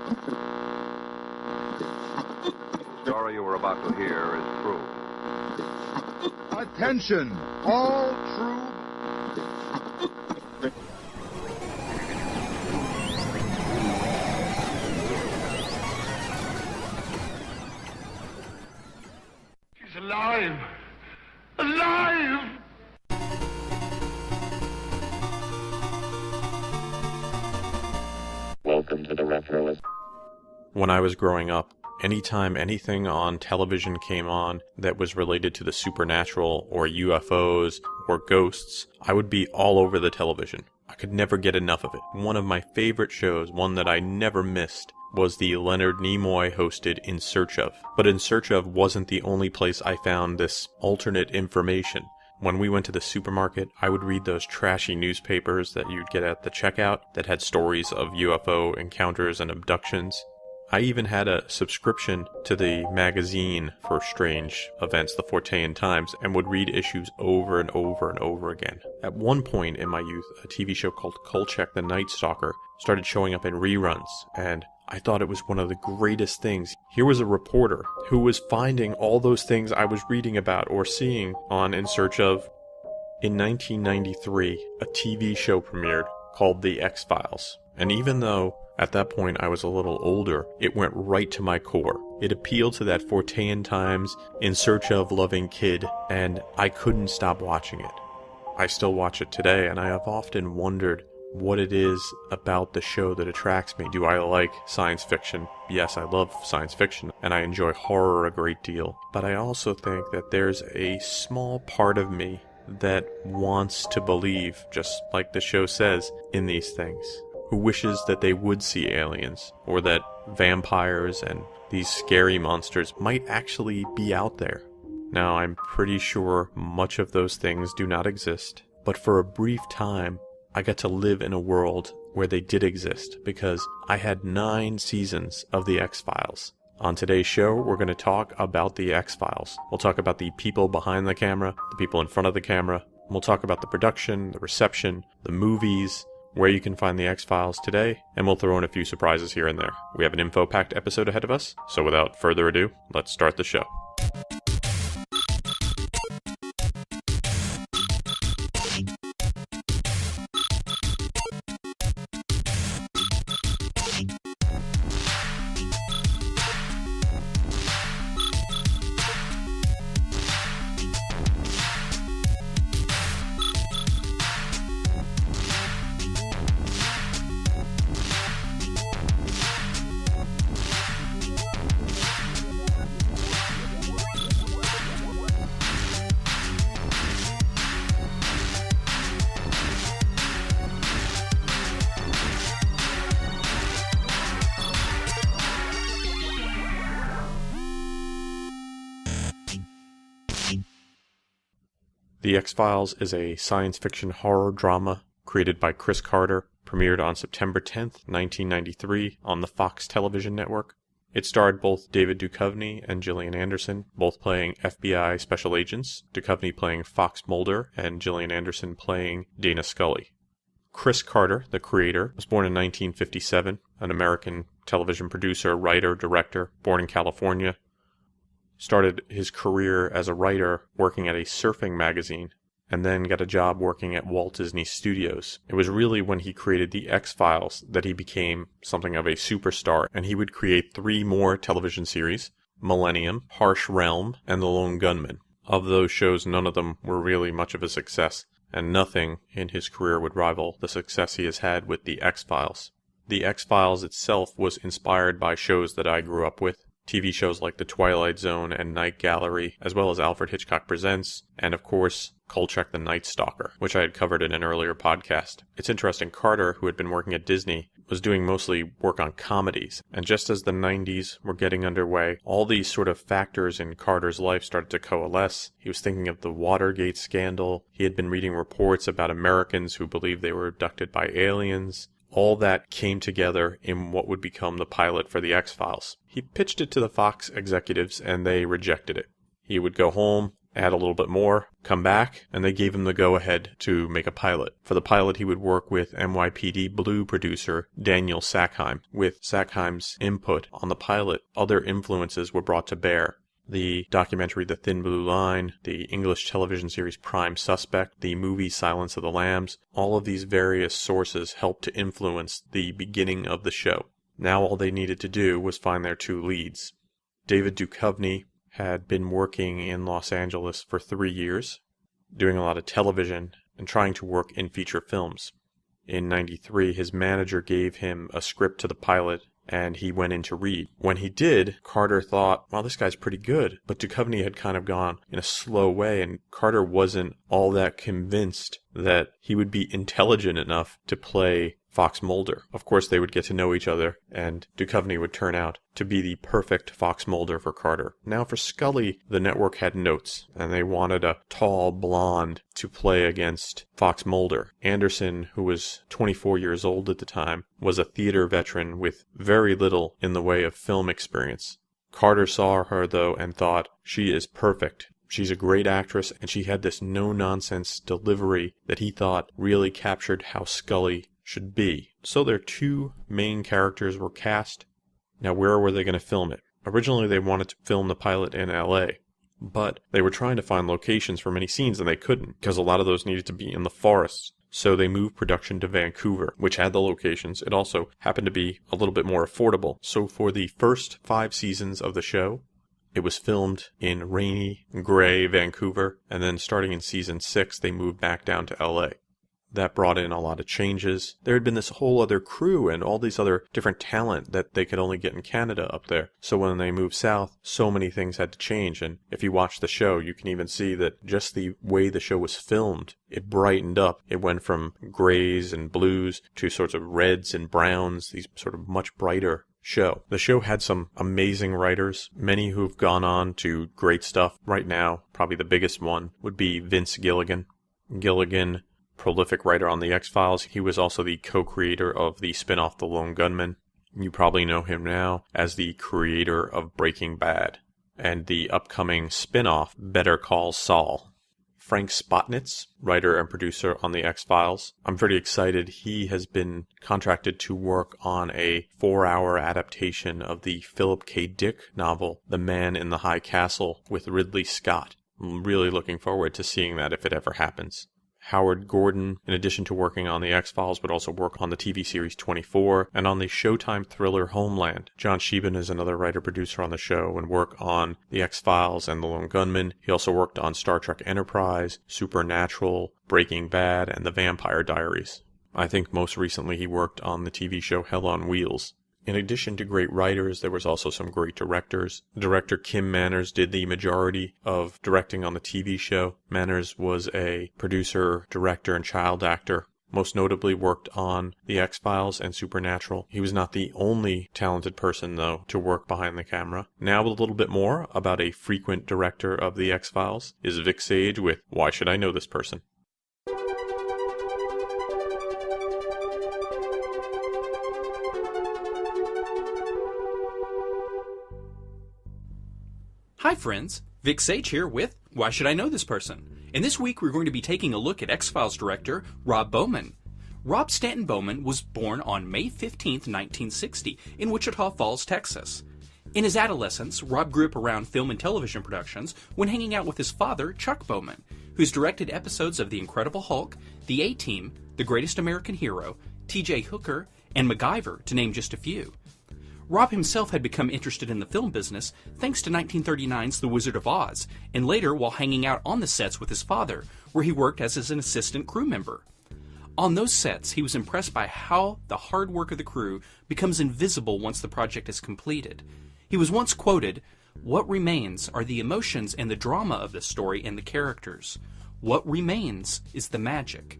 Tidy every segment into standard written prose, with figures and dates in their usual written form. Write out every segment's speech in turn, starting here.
The story you are about to hear is true. Attention, all true. She's alive! Alive! Welcome to the Retroist. When I was growing up, anytime anything on television came on that was related to the supernatural or UFOs or ghosts, I would be all over the television. I could never get enough of it. One of my favorite shows, one that I never missed, was the Leonard Nimoy hosted In Search Of. But In Search Of wasn't the only place I found this alternate information. When we went to the supermarket, I would read those trashy newspapers that you'd get at the checkout that had stories of UFO encounters and abductions. I even had a subscription to the magazine for strange events, the Fortean Times, and would read issues over and over and over again. At one point in my youth, a TV show called Kolchak the Night Stalker started showing up in reruns, and I thought it was one of the greatest things. Here was a reporter who was finding all those things I was reading about or seeing on In Search Of. In 1993, a TV show premiered called The X-Files, and even though at that point I was a little older, it went right to my core. It appealed to that Fortean Times, In Search Of loving kid, and I couldn't stop watching it. I still watch it today, and I have often wondered what it is about the show that attracts me. Do I like science fiction? Yes, I love science fiction, and I enjoy horror a great deal. But I also think that there's a small part of me that wants to believe, just like the show says, in these things. Who wishes that they would see aliens, or that vampires and these scary monsters might actually be out there. Now, I'm pretty sure much of those things do not exist, but for a brief time, I got to live in a world where they did exist, because I had 9 seasons of The X-Files. On today's show, we're going to talk about The X-Files. We'll talk about the people behind the camera, the people in front of the camera. We'll talk about the production, the reception, the movies, where you can find The X-Files today, and we'll throw in a few surprises here and there. We have an info-packed episode ahead of us, so without further ado, let's start the show. The X-Files is a science fiction horror drama created by Chris Carter, premiered on September 10th, 1993 on the Fox television network. It starred both David Duchovny and Gillian Anderson, both playing FBI special agents, Duchovny playing Fox Mulder and Gillian Anderson playing Dana Scully. Chris Carter, the creator, was born in 1957, an American television producer, writer, director, born in California. Started his career as a writer working at a surfing magazine, and then got a job working at Walt Disney Studios. It was really when he created The X-Files that he became something of a superstar, and he would create 3 more television series, Millennium, Harsh Realm, and The Lone Gunman. Of those shows, none of them were really much of a success, and nothing in his career would rival the success he has had with The X-Files. The X-Files itself was inspired by shows that I grew up with, TV shows like The Twilight Zone and Night Gallery, as well as Alfred Hitchcock Presents, and of course, Kolchak the Night Stalker, which I had covered in an earlier podcast. It's interesting, Carter, who had been working at Disney, was doing mostly work on comedies, and just as the 90s were getting underway, all these sort of factors in Carter's life started to coalesce. He was thinking of the Watergate scandal, he had been reading reports about Americans who believed they were abducted by aliens. All that came together in what would become the pilot for The X-Files. He pitched it to the Fox executives, and they rejected it. He would go home, add a little bit more, come back, and they gave him the go-ahead to make a pilot. For the pilot, he would work with NYPD Blue producer Daniel Sackheim. With Sackheim's input on the pilot, other influences were brought to bear. The documentary The Thin Blue Line, the English television series Prime Suspect, the movie Silence of the Lambs, all of these various sources helped to influence the beginning of the show. Now all they needed to do was find their two leads. David Duchovny had been working in Los Angeles for 3 years, doing a lot of television and trying to work in feature films. In '93, his manager gave him a script to the pilot, and he went in to read. When he did, Carter thought, wow, this guy's pretty good. But Duchovny had kind of gone in a slow way, and Carter wasn't all that convinced that he would be intelligent enough to play Fox Mulder. Of course, they would get to know each other, and Duchovny would turn out to be the perfect Fox Mulder for Carter. Now for Scully, the network had notes, and they wanted a tall blonde to play against Fox Mulder. Anderson, who was 24 years old at the time, was a theater veteran with very little in the way of film experience. Carter saw her, though, and thought, she is perfect. She's a great actress, and she had this no-nonsense delivery that he thought really captured how Scully should be. So their two main characters were cast. Now where were they going to film it? Originally they wanted to film the pilot in LA, but they were trying to find locations for many scenes and they couldn't because a lot of those needed to be in the forests. So they moved production to Vancouver, which had the locations. It also happened to be a little bit more affordable. So for the first 5 seasons of the show, it was filmed in rainy, gray Vancouver, and then starting in season 6, they moved back down to LA. That brought in a lot of changes. There had been this whole other crew and all these other different talent that they could only get in Canada up there. So when they moved south, so many things had to change. And if you watch the show, you can even see that just the way the show was filmed, it brightened up. It went from grays and blues to sorts of reds and browns, these sort of much brighter show. The show had some amazing writers, many who've gone on to great stuff. Right now, probably the biggest one would be Vince Gilligan. Gilligan, prolific writer on The X-Files. He was also the co-creator of the spin-off The Lone Gunman. You probably know him now as the creator of Breaking Bad and the upcoming spin-off Better Call Saul. Frank Spotnitz, writer and producer on The X-Files. I'm pretty excited. He has been contracted to work on a 4-hour adaptation of the Philip K. Dick novel, The Man in the High Castle, with Ridley Scott. I'm really looking forward to seeing that if it ever happens. Howard Gordon, in addition to working on The X-Files, would also work on the TV series 24 and on the Showtime thriller Homeland. John Sheehan is another writer-producer on the show and worked on The X-Files and The Lone Gunman. He also worked on Star Trek Enterprise, Supernatural, Breaking Bad, and The Vampire Diaries. I think most recently he worked on the TV show Hell on Wheels. In addition to great writers, there was also some great directors. Director Kim Manners did the majority of directing on the TV show. Manners was a producer, director, and child actor. Most notably worked on The X-Files and Supernatural. He was not the only talented person, though, to work behind the camera. Now a little bit more about a frequent director of The X-Files is Vic Sage with Why Should I Know This Person? Hi friends, Vic Sage here with Why Should I Know This Person? And this week we're going to be taking a look at X-Files director Rob Bowman. Rob Stanton Bowman was born on May 15, 1960 in Wichita Falls, Texas. In his adolescence, Rob grew up around film and television productions when hanging out with his father, Chuck Bowman, who's directed episodes of The Incredible Hulk, The A-Team, The Greatest American Hero, T.J. Hooker, and MacGyver, to name just a few. Rob himself had become interested in the film business thanks to 1939's The Wizard of Oz, and later while hanging out on the sets with his father, where he worked as an assistant crew member. On those sets, he was impressed by how the hard work of the crew becomes invisible once the project is completed. He was once quoted, "What remains are the emotions and the drama of the story and the characters. What remains is the magic."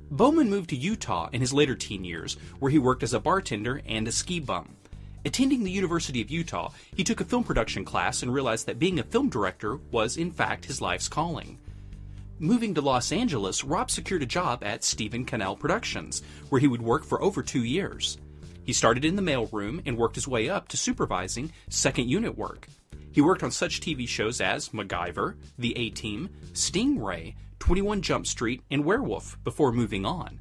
Bowman moved to Utah in his later teen years, where he worked as a bartender and a ski bum. Attending the University of Utah, he took a film production class and realized that being a film director was, in fact, his life's calling. Moving to Los Angeles, Rob secured a job at Stephen Cannell Productions, where he would work for over 2 years. He started in the mailroom and worked his way up to supervising second unit work. He worked on such TV shows as MacGyver, The A-Team, Stingray, 21 Jump Street, and Werewolf before moving on.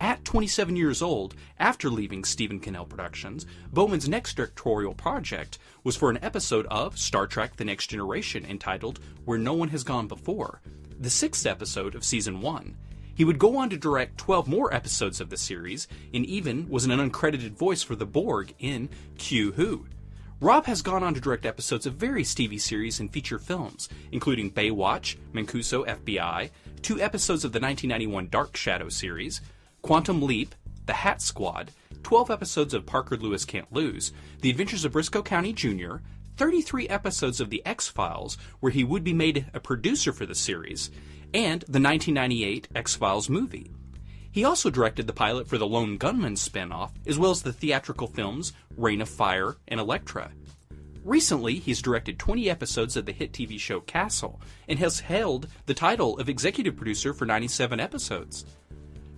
At 27 years old, after leaving Stephen Cannell Productions, Bowman's next directorial project was for an episode of Star Trek The Next Generation entitled Where No One Has Gone Before, the 6th episode of Season 1. He would go on to direct 12 more episodes of the series, and even was an uncredited voice for the Borg in Q Who. Rob has gone on to direct episodes of various TV series and feature films, including Baywatch, Mancuso FBI, 2 episodes of the 1991 Dark Shadow series, Quantum Leap, The Hat Squad, 12 episodes of Parker Lewis Can't Lose, The Adventures of Briscoe County Jr., 33 episodes of The X-Files, where he would be made a producer for the series, and the 1998 X-Files movie. He also directed the pilot for the Lone Gunman spin-off, as well as the theatrical films Reign of Fire and Elektra. Recently, he's directed 20 episodes of the hit TV show Castle, and has held the title of executive producer for 97 episodes.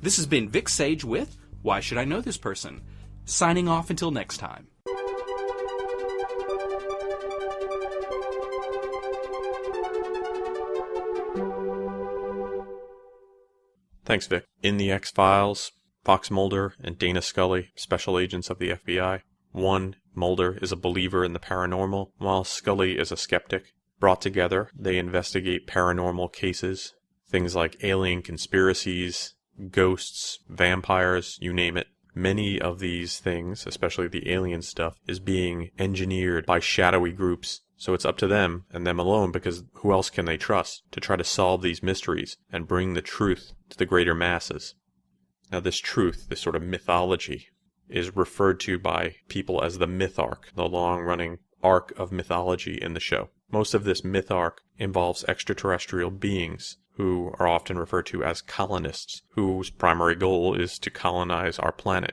This has been Vic Sage with Why Should I Know This Person? Signing off until next time. Thanks, Vic. In the X-Files, Fox Mulder and Dana Scully, special agents of the FBI. One, Mulder is a believer in the paranormal, while Scully is a skeptic. Brought together, they investigate paranormal cases, things like alien conspiracies, ghosts, vampires, you name it. Many of these things, especially the alien stuff, is being engineered by shadowy groups. So it's up to them, and them alone, because who else can they trust, to try to solve these mysteries and bring the truth to the greater masses. Now this truth, this sort of mythology, is referred to by people as the myth arc, the long-running arc of mythology in the show. Most of this myth arc involves extraterrestrial beings who are often referred to as colonists, whose primary goal is to colonize our planet.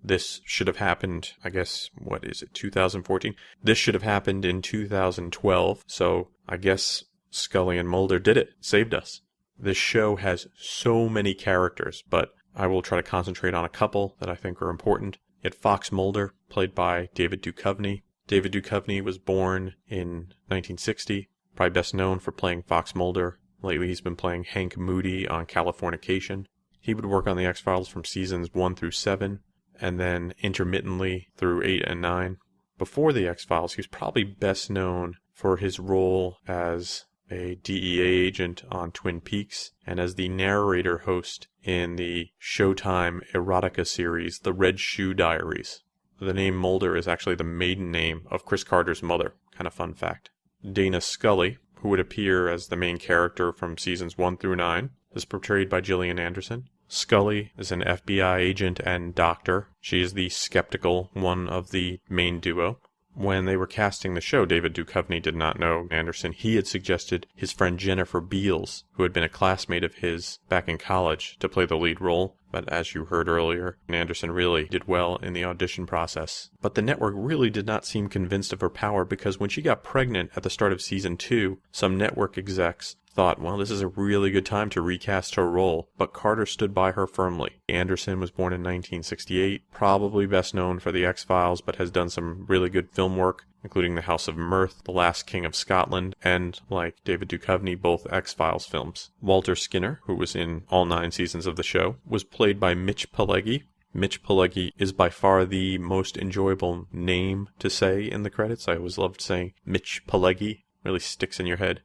This should have happened, 2014? This should have happened in 2012, so I guess Scully and Mulder did it, saved us. This show has so many characters, but I will try to concentrate on a couple that I think are important. You had Fox Mulder, played by David Duchovny. David Duchovny was born in 1960, probably best known for playing Fox Mulder. Lately he's been playing Hank Moody on Californication. He would work on the X-Files from seasons 1 through 7, and then intermittently through 8 and 9. Before the X-Files, he was probably best known for his role as a DEA agent on Twin Peaks, and as the narrator host in the Showtime erotica series, The Red Shoe Diaries. The name Mulder is actually the maiden name of Chris Carter's mother. Kind of fun fact. Dana Scully, who would appear as the main character from seasons 1 through 9, is portrayed by Gillian Anderson. Scully is an FBI agent and doctor. She is the skeptical one of the main duo. When they were casting the show, David Duchovny did not know Anderson. He had suggested his friend Jennifer Beals, who had been a classmate of his back in college, to play the lead role. But as you heard earlier, Anderson really did well in the audition process. But the network really did not seem convinced of her power, because when she got pregnant at the start of season 2, some network execs thought, well, this is a really good time to recast her role, but Carter stood by her firmly. Anderson was born in 1968, probably best known for The X-Files, but has done some really good film work, including The House of Mirth, The Last King of Scotland, and, like David Duchovny, both X-Files films. Walter Skinner, who was in all 9 seasons of the show, was played by Mitch Pileggi. Mitch Pileggi is by far the most enjoyable name to say in the credits. I always loved saying Mitch Pileggi. Really sticks in your head.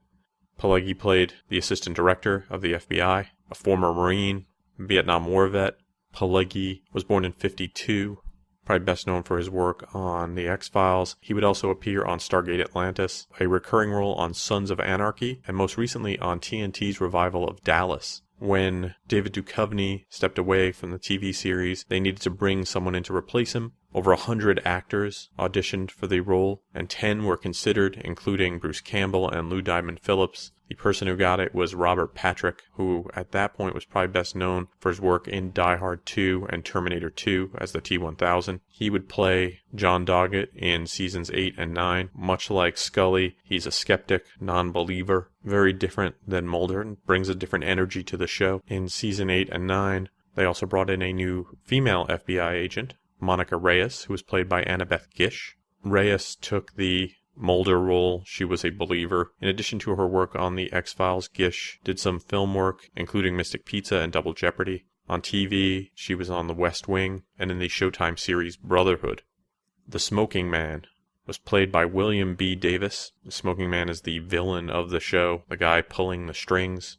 Pileggi played the assistant director of the FBI, a former Marine, Vietnam War vet. Pileggi was born in 1952, probably best known for his work on The X-Files. He would also appear on Stargate Atlantis, a recurring role on Sons of Anarchy, and most recently on TNT's revival of Dallas. When David Duchovny stepped away from the TV series, they needed to bring someone in to replace him. Over 100 actors auditioned for the role, and 10 were considered, including Bruce Campbell and Lou Diamond Phillips. The person who got it was Robert Patrick, who at that point was probably best known for his work in Die Hard 2 and Terminator 2 as the T-1000. He would play John Doggett in seasons 8 and 9. Much like Scully, he's a skeptic, non-believer, very different than Mulder, and brings a different energy to the show. In season 8 and 9, they also brought in a new female FBI agent, Monica Reyes, who was played by Annabeth Gish. Reyes took the Mulder role, she was a believer. In addition to her work on The X-Files, Gish did some film work, including Mystic Pizza and Double Jeopardy. On TV, she was on The West Wing and in the Showtime series Brotherhood. The Smoking Man was played by William B. Davis. The Smoking Man is the villain of the show, the guy pulling the strings.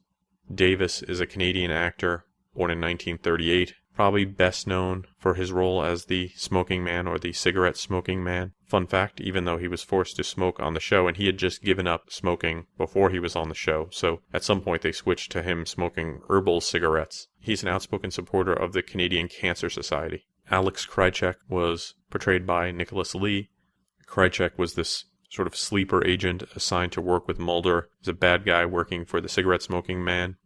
Davis is a Canadian actor, born in 1938, probably best known for his role as the Smoking Man or the Cigarette Smoking Man. Fun fact, even though he was forced to smoke on the show, and he had just given up smoking before he was on the show, so at some point they switched to him smoking herbal cigarettes. He's an outspoken supporter of the Canadian Cancer Society. Alex Krycek was portrayed by Nicholas Lee. Krycek was this sort of sleeper agent assigned to work with Mulder. He's a bad guy working for the cigarette smoking man.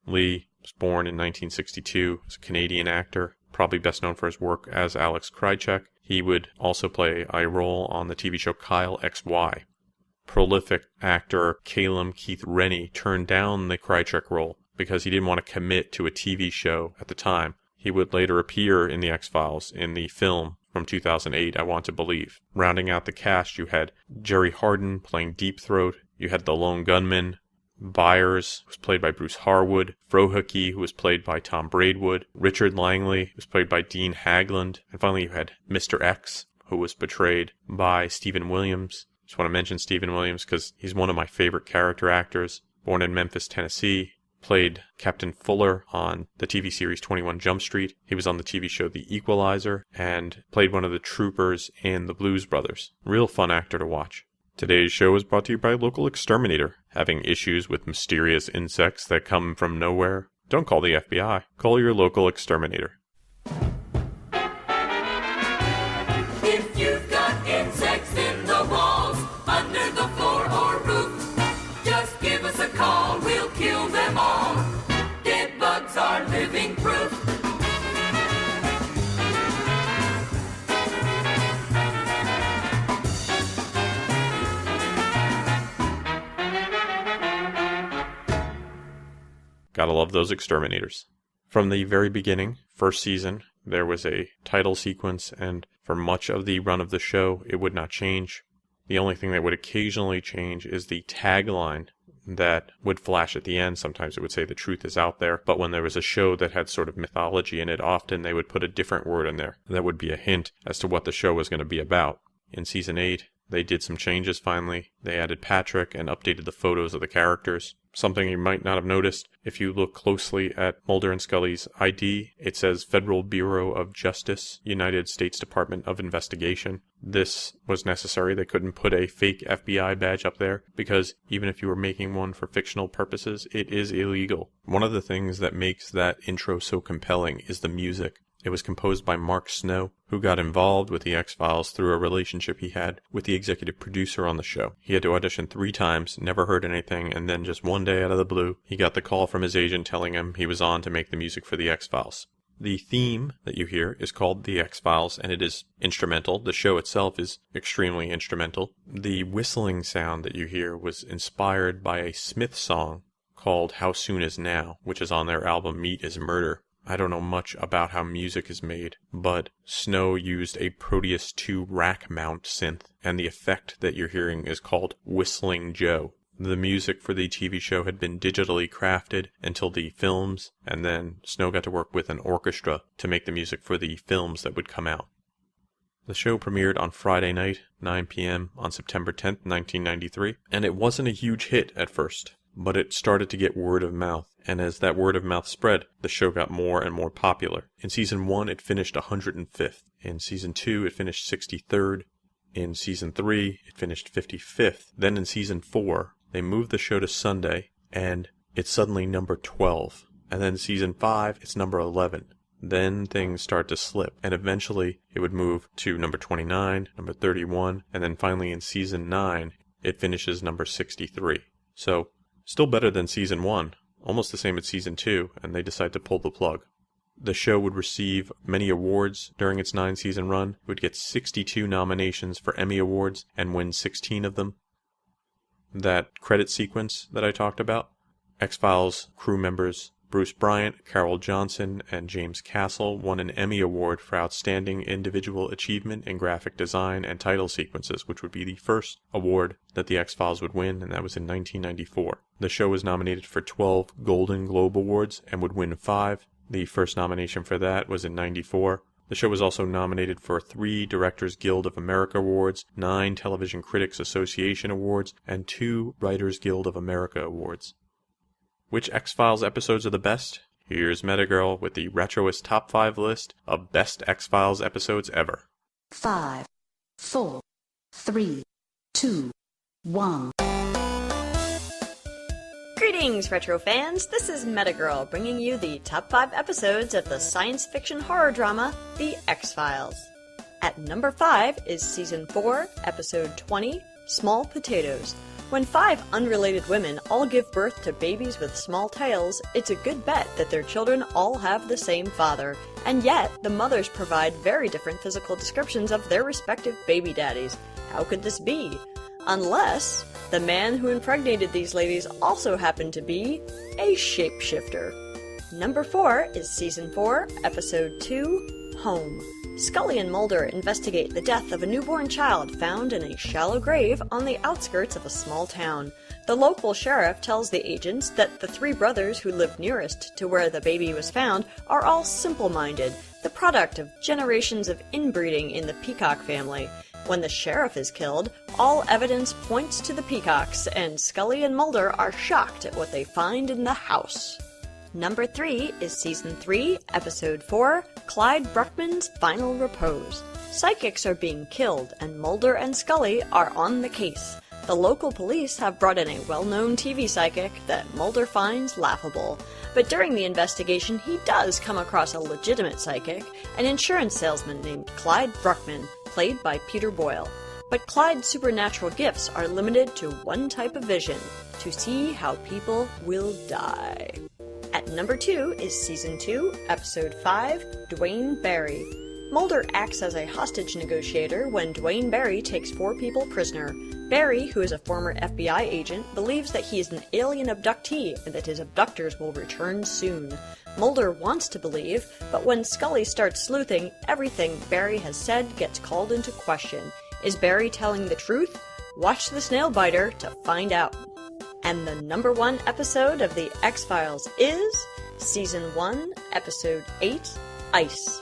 Lee was born in 1962. He's a Canadian actor, probably best known for his work as Alex Krycek. He would also play a role on the TV show Kyle XY. Prolific actor Calum Keith Rennie turned down the Krycek role because he didn't want to commit to a TV show at the time. He would later appear in The X-Files in the film from 2008, I Want to Believe. Rounding out the cast, you had Jerry Hardin playing Deep Throat. You had the Lone Gunman. Byers was played by Bruce Harwood. Frohike, who was played by Tom Braidwood. Richard Langley was played by Dean Hagland. And finally, you had Mr. X, who was portrayed by Stephen Williams. Just want to mention Stephen Williams because he's one of my favorite character actors. Born in Memphis, Tennessee. Played Captain Fuller on the TV series 21 Jump Street. He was on the TV show The Equalizer and played one of the troopers in The Blues Brothers. Real fun actor to watch. Today's show is brought to you by Local Exterminator. Having issues with mysterious insects that come from nowhere? Don't call the FBI. Call your local exterminator. If you've got insects in the walls, under the floor or roof, just give us a call, we'll kill them all. Dead bugs are living proof. Gotta love those exterminators. From the very beginning, first season, there was a title sequence, and for much of the run of the show, it would not change. The only thing that would occasionally change is the tagline that would flash at the end. Sometimes it would say the truth is out there, but when there was a show that had sort of mythology in it, often they would put a different word in there. That would be a hint as to what the show was going to be about. In season 8, they did some changes finally. They added Patrick and updated the photos of the characters. Something you might not have noticed, if you look closely at Mulder and Scully's ID, it says Federal Bureau of Justice, United States Department of Investigation. This was necessary. They couldn't put a fake FBI badge up there because even if you were making one for fictional purposes, it is illegal. One of the things that makes that intro so compelling is the music. It was composed by Mark Snow, who got involved with the X-Files through a relationship he had with the executive producer on the show. He had to audition 3 times, never heard anything, and then just one day out of the blue, he got the call from his agent telling him he was on to make the music for the X-Files. The theme that you hear is called The X-Files, and it is instrumental. The show itself is extremely instrumental. The whistling sound that you hear was inspired by a Smith song called How Soon Is Now, which is on their album Meat is Murder. I don't know much about how music is made, but Snow used a Proteus 2 rack mount synth, and the effect that you're hearing is called Whistling Joe. The music for the TV show had been digitally crafted until the films, and then Snow got to work with an orchestra to make the music for the films that would come out. The show premiered on Friday night, 9 p.m. on September 10th, 1993, and it wasn't a huge hit at first, but it started to get word of mouth. And as that word of mouth spread, the show got more and more popular. In Season 1, it finished 105th. In Season 2, it finished 63rd. In Season 3, it finished 55th. Then in Season 4, they moved the show to Sunday, and it's suddenly number 12. And then Season 5, it's number 11. Then things start to slip, and eventually it would move to number 29, number 31, and then finally in Season 9, it finishes number 63. So, still better than Season 1. Almost the same as Season 2, and they decide to pull the plug. The show would receive many awards during its 9-season run. It would get 62 nominations for Emmy Awards and win 16 of them. That credit sequence that I talked about, X-Files crew members Bruce Bryant, Carol Johnson, and James Castle won an Emmy Award for Outstanding Individual Achievement in Graphic Design and Title Sequences, which would be the first award that The X-Files would win, and that was in 1994. The show was nominated for 12 Golden Globe Awards and would win 5. The first nomination for that was in 94. The show was also nominated for 3 Directors Guild of America Awards, 9 Television Critics Association Awards, and 2 Writers Guild of America Awards. Which X-Files episodes are the best? Here's Metagirl with the Retroist Top 5 list of best X-Files episodes ever. 5, 4, 3, 2, 1. Greetings, Retro fans! This is Metagirl bringing you the top 5 episodes of the science fiction horror drama, The X-Files. At number 5 is Season 4, Episode 20, Small Potatoes. When 5 unrelated women all give birth to babies with small tails, it's a good bet that their children all have the same father, and yet the mothers provide very different physical descriptions of their respective baby daddies. How could this be? Unless the man who impregnated these ladies also happened to be a shapeshifter. Number 4 is Season 4, Episode 2, Home. Scully and Mulder investigate the death of a newborn child found in a shallow grave on the outskirts of a small town. The local sheriff tells the agents that the 3 brothers who lived nearest to where the baby was found are all simple-minded, the product of generations of inbreeding in the Peacock family. When the sheriff is killed, all evidence points to the Peacocks, and Scully and Mulder are shocked at what they find in the house. Number 3 is Season 3, Episode 4, Clyde Bruckman's Final Repose. Psychics are being killed, and Mulder and Scully are on the case. The local police have brought in a well-known TV psychic that Mulder finds laughable. But during the investigation, he does come across a legitimate psychic, an insurance salesman named Clyde Bruckman, played by Peter Boyle. But Clyde's supernatural gifts are limited to one type of vision, to see how people will die. At number 2 is Season 2, Episode 5, Dwayne Barry. Mulder acts as a hostage negotiator when Dwayne Barry takes 4 people prisoner. Barry, who is a former FBI agent, believes that he is an alien abductee and that his abductors will return soon. Mulder wants to believe, but when Scully starts sleuthing, everything Barry has said gets called into question. Is Barry telling the truth? Watch the Snail Biter to find out. And the number 1 episode of The X-Files is Season 1, Episode 8, Ice.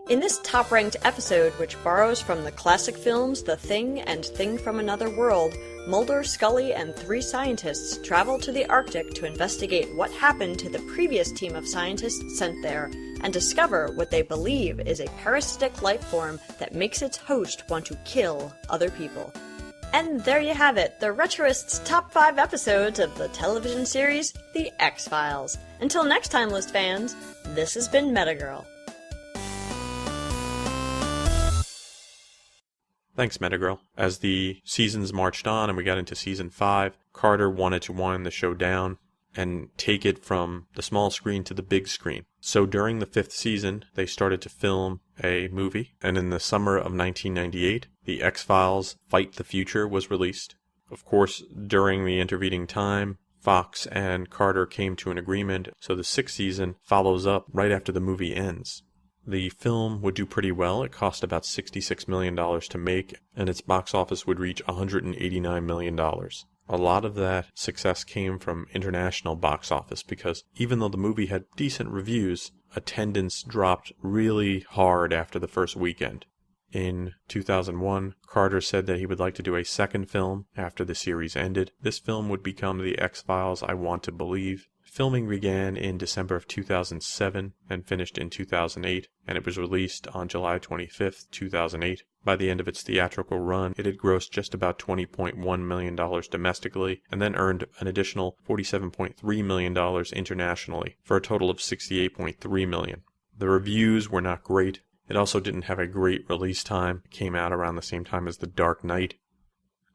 In this top-ranked episode, which borrows from the classic films The Thing and Thing from Another World, Mulder, Scully, and 3 scientists travel to the Arctic to investigate what happened to the previous team of scientists sent there, and discover what they believe is a parasitic life form that makes its host want to kill other people. And there you have it, the Retroist's top 5 episodes of the television series, The X-Files. Until next time, list fans, this has been Metagirl. Thanks, Metagirl. As the seasons marched on and we got into Season 5, Carter wanted to wind the show down and take it from the small screen to the big screen. So during the 5th season, they started to film a movie, and in the summer of 1998, The X-Files Fight the Future was released. Of course, during the intervening time, Fox and Carter came to an agreement, so the 6th season follows up right after the movie ends. The film would do pretty well. It cost about $66 million to make, and its box office would reach $189 million. A lot of that success came from international box office because even though the movie had decent reviews, attendance dropped really hard after the first weekend. In 2001, Carter said that he would like to do a second film after the series ended. This film would become The X-Files I Want to Believe. Filming began in December of 2007 and finished in 2008, and it was released on July 25th, 2008. By the end of its theatrical run, it had grossed just about $20.1 million domestically, and then earned an additional $47.3 million internationally, for a total of $68.3 million. The reviews were not great. It also didn't have a great release time. It came out around the same time as The Dark Knight.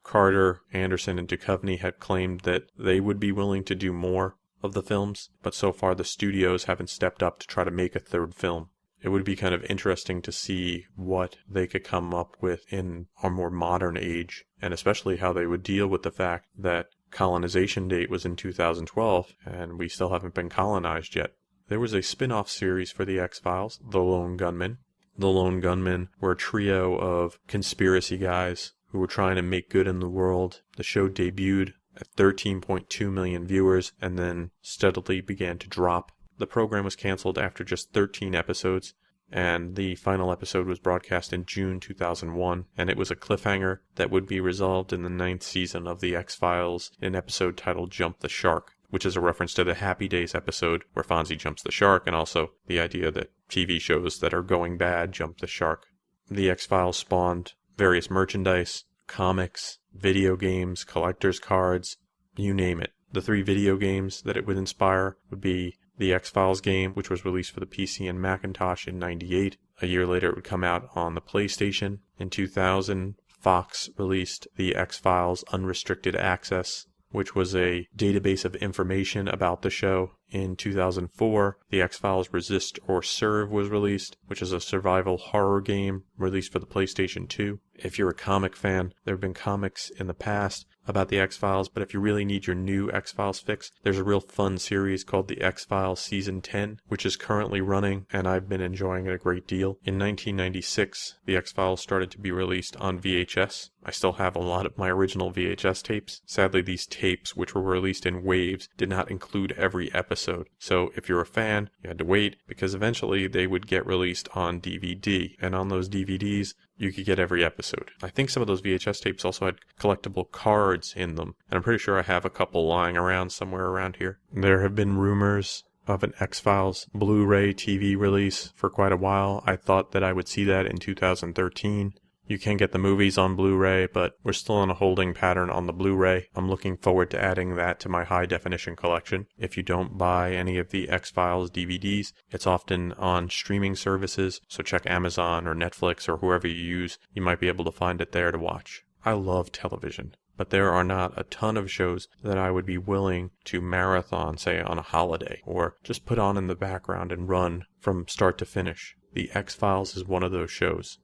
Carter, Anderson, and Duchovny had claimed that they would be willing to do more of the films, but so far the studios haven't stepped up to try to make a third film. It would be kind of interesting to see what they could come up with in our more modern age, and especially how they would deal with the fact that colonization date was in 2012, and we still haven't been colonized yet. There was a spin-off series for the X-Files, The Lone Gunmen. The Lone Gunmen were a trio of conspiracy guys who were trying to make good in the world. The show debuted at 13.2 million viewers and then steadily began to drop. The program was canceled after just 13 episodes, and the final episode was broadcast in June 2001, and it was a cliffhanger that would be resolved in the 9th season of The X-Files in an episode titled Jump the Shark, which is a reference to the Happy Days episode where Fonzie jumps the shark, and also the idea that TV shows that are going bad jump the shark. The X-Files spawned various merchandise, comics, video games, collector's cards, you name it. The 3 video games that it would inspire would be the X-Files game, which was released for the PC and Macintosh in '98. A year later, it would come out on the PlayStation. In 2000, Fox released the X-Files Unrestricted Access, which was a database of information about the show. In 2004, the X-Files Resist or Serve was released, which is a survival horror game released for the PlayStation 2. If you're a comic fan, there have been comics in the past about the X-Files, but if you really need your new X-Files fix, there's a real fun series called the X-Files Season 10, which is currently running, and I've been enjoying it a great deal. In 1996, the X-Files started to be released on VHS. I still have a lot of my original VHS tapes. Sadly, these tapes, which were released in waves, did not include every episode. So if you're a fan, you had to wait, because eventually they would get released on DVD, and on those DVDs, you could get every episode. I think some of those VHS tapes also had collectible cards in them, and I'm pretty sure I have a couple lying around somewhere around here. There have been rumors of an X-Files Blu-ray TV release for quite a while. I thought that I would see that in 2013. You can get the movies on Blu-ray, but we're still in a holding pattern on the Blu-ray. I'm looking forward to adding that to my high-definition collection. If you don't buy any of the X-Files DVDs, it's often on streaming services, so check Amazon or Netflix or whoever you use. You might be able to find it there to watch. I love television, but there are not a ton of shows that I would be willing to marathon, say, on a holiday, or just put on in the background and run from start to finish. The X-Files is one of those shows.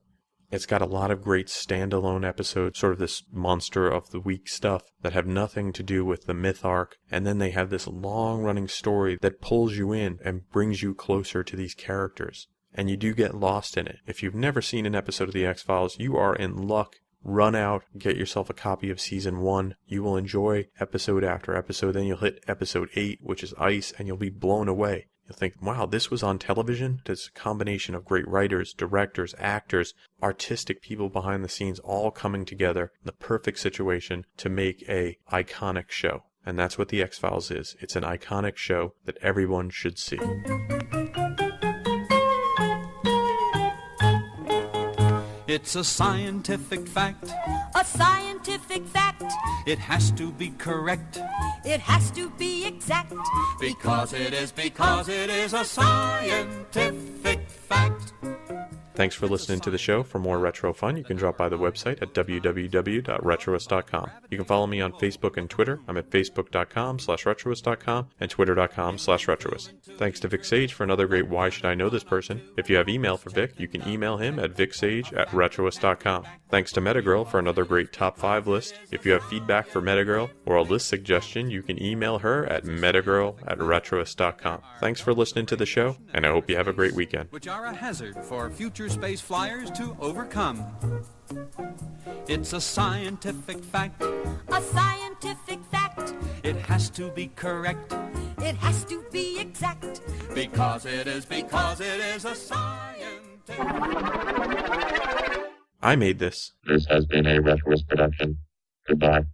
It's got a lot of great standalone episodes, sort of this monster of the week stuff that have nothing to do with the myth arc, and then they have this long-running story that pulls you in and brings you closer to these characters. And you do get lost in it. If you've never seen an episode of The X-Files, you are in luck. Run out, get yourself a copy of Season 1. You will enjoy episode after episode. Then you'll hit episode 8, which is Ice, and you'll be blown away. You'll think, wow, this was on television? It's a combination of great writers, directors, actors, artistic people behind the scenes all coming together in the perfect situation to make a iconic show. And that's what The X-Files is. It's an iconic show that everyone should see. It's a scientific fact. A scientific fact. It has to be correct. It has to be exact. Because it is a scientific fact. Thanks for listening to the show. For more retro fun, you can drop by the website at www.retroist.com. You can follow me on Facebook and Twitter. I'm at facebook.com/retroist.com and twitter.com/retroist. Thanks to Vic Sage for another great Why Should I Know This Person. If you have email for Vic, you can email him at vicsage@retroist.com. Thanks to Metagirl for another great top 5 list. If you have feedback for Metagirl or a list suggestion, you can email her at metagirl@retroist.com. Thanks for listening to the show, and I hope you have a great weekend. Which are a hazard for future space flyers to overcome. It's a scientific fact. A scientific fact. It has to be correct. It has to be exact. Because it is a scientific. I made this. This has been a Retroist production. Goodbye.